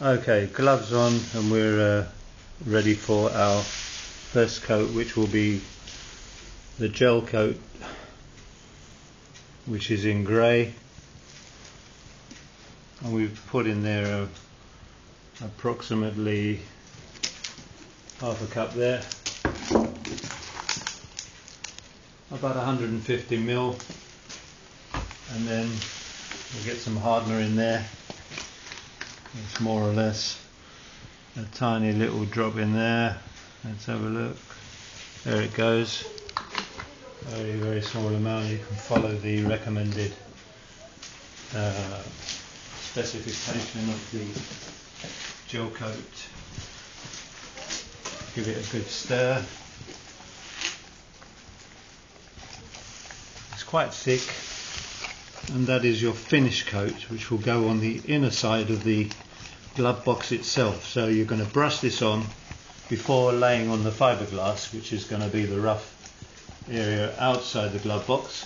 Okay, gloves on, and we're ready for our first coat, which will be the gel coat, which is in grey, and we've put in there approximately half a cup there, about 150 ml, and then we'll get some hardener in there. It's more or less a tiny little drop in there. Let's have a look. There it goes. Very, very small amount. You can follow the recommended specification of the gel coat. Give it a good stir. It's quite thick, and that is your finish coat, which will go on the inner side of the glove box itself. So you're going to brush this on before laying on the fiberglass, which is going to be the rough area outside the glove box,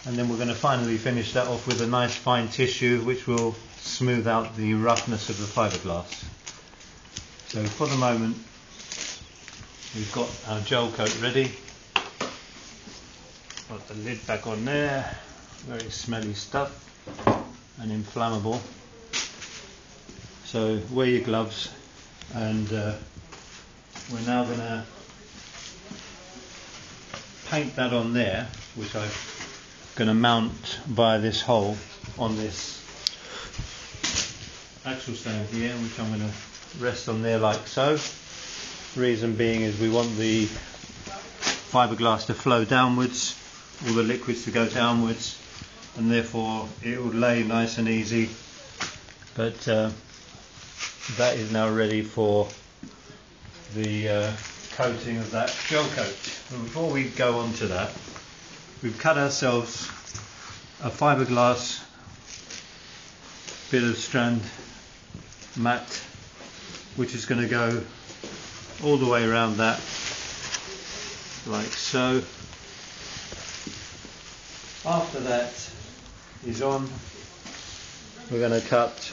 and then we're going to finally finish that off with a nice fine tissue which will smooth out the roughness of the fiberglass. So for the moment we've got our gel coat ready. Got the lid back on there. Very smelly stuff and inflammable. So wear your gloves, and we're now going to paint that on there, which I'm going to mount via this hole on this axle stand here, which I'm going to rest on there like so. Reason being is we want the fiberglass to flow downwards, all the liquids to go downwards, and therefore it will lay nice and easy. But that is now ready for the coating of that gel coat. And before we go on to that, we've cut ourselves a fiberglass bit of strand mat, which is going to go all the way around that like so. After that is on, we're going to cut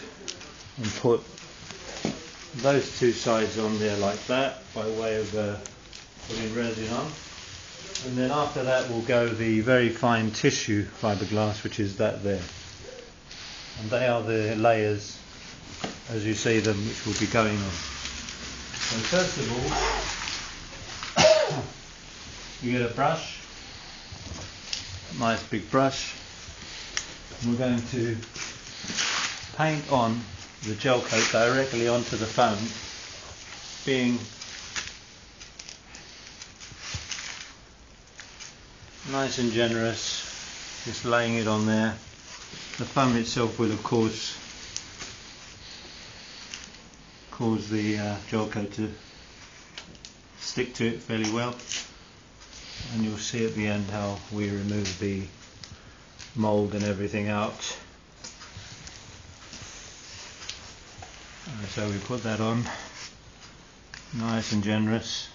and put those two sides on there like that, by way of putting resin on. And then after that will go the very fine tissue fiberglass, which is that there. And they are the layers, as you see them, which will be going on. So first of all, you get a brush, a nice big brush, and we're going to paint on the gel coat directly onto the foam, being nice and generous, just laying it on there. The foam itself will of course cause the gel coat to stick to it fairly well, and you'll see at the end how we remove the mould and everything out. So we put that on, nice and generous,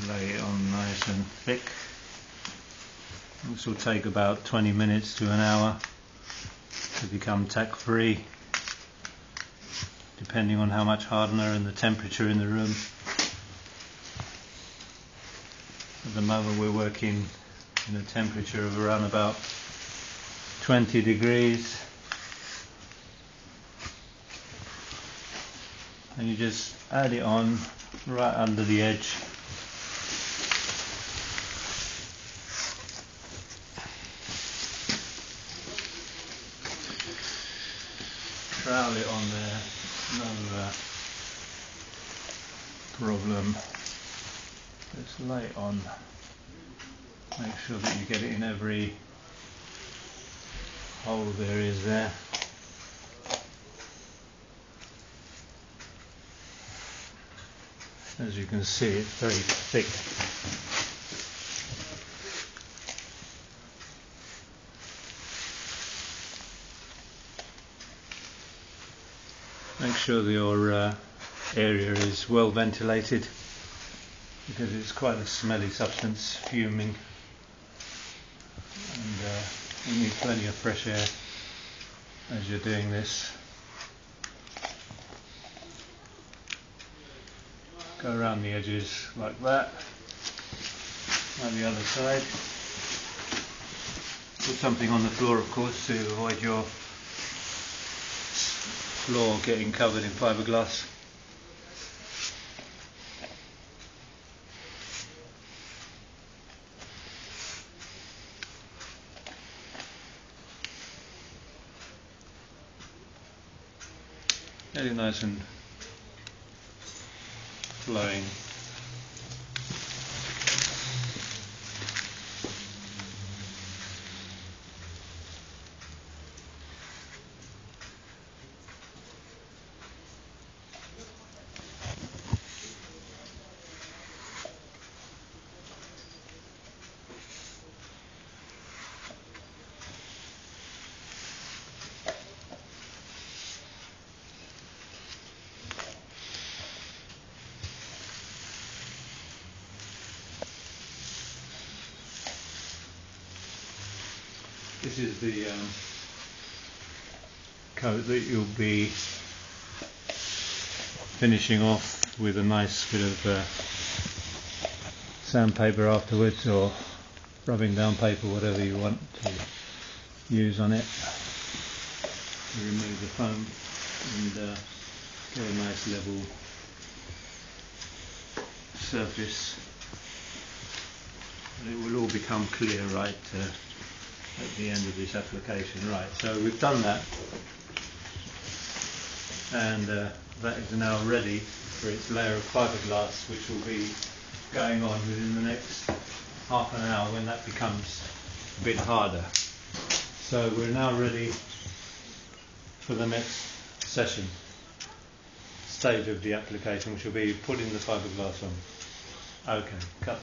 lay it on nice and thick. This will take about 20 minutes to an hour to become tack free, depending on how much hardener and the temperature in the room. At the moment we're working in a temperature of around about 20 degrees. And you just add it on right under the edge. Trowel it on there, no problem. Just lay it on. Make sure that you get it in every hole there is there. As you can see, it's very thick. Make sure that your area is well ventilated, because it's quite a smelly substance, fuming, and you need plenty of fresh air. as you're doing this. Go around the edges like that, and the other side. Put something on the floor, of course, to avoid your floor getting covered in fiberglass. Very nice and flowing. This is the coat that you'll be finishing off with a nice bit of sandpaper afterwards, or rubbing down paper, whatever you want to use on it. You remove the foam and get a nice level surface, and it will all become clear right at the end of this application. Right, so we've done that, and that is now ready for its layer of fiberglass, which will be going on within the next half an hour when that becomes a bit harder. So we're now ready for the next stage of the application, which will be putting the fiberglass on. Okay, cut.